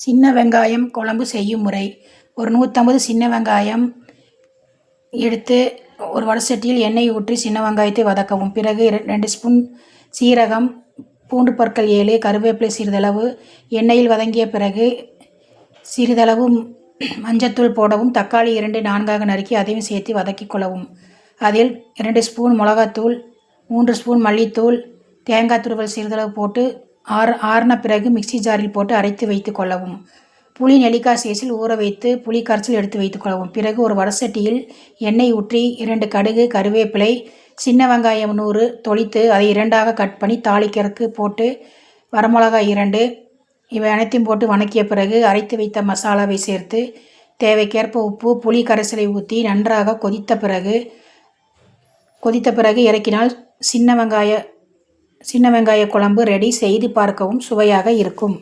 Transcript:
சின்ன வெங்காயம் குழம்பு செய்யும் முறை. ஒரு 150 சின்ன வெங்காயம் எடுத்து ஒரு வடசட்டியில் எண்ணெய் ஊற்றி சின்ன வெங்காயத்தை வதக்கவும். பிறகு 2 ஸ்பூன் சீரகம், பூண்டு பற்கள் 7, கருவேப்பிலை சிறிதளவு எண்ணெயில் வதங்கிய பிறகு சிறிதளவு மஞ்சத்தூள் போடவும். தக்காளி 2 4ஆக நறுக்கி அதையும் சேர்த்து வதக்கிக் கொள்ளவும். அதில் 2 ஸ்பூன் மிளகாத்தூள், 3 ஸ்பூன் மல்லித்தூள், தேங்காய் துருவல் சிறிதளவு போட்டு ஆறின பிறகு மிக்சி ஜாரில் போட்டு அரைத்து வைத்து கொள்ளவும். புளி நெல்லிக்காய் சைஸில் ஊற வைத்து புளி கரைசல் எடுத்து வைத்துக் கொள்ளவும். பிறகு ஒரு வடசட்டியில் எண்ணெய் ஊற்றி 2 கடுகு, கருவேப்பிலை, சின்ன வெங்காயம் 100 தொளித்து அதை 2ஆக கட் பண்ணி தாளிக்கிறதுக்கு போட்டு வரமிளகாய் 2 இவை அனைத்தையும் போட்டு வணக்கிய பிறகு அரைத்து வைத்த மசாலாவை சேர்த்து தேவைக்கேற்ப உப்பு, புளி கரைசலை ஊற்றி நன்றாக கொதித்த பிறகு இறக்கினால் சின்ன வெங்காய குழம்பு ரெடி. செய்து பார்க்கவும் சுவையாக இருக்கும்.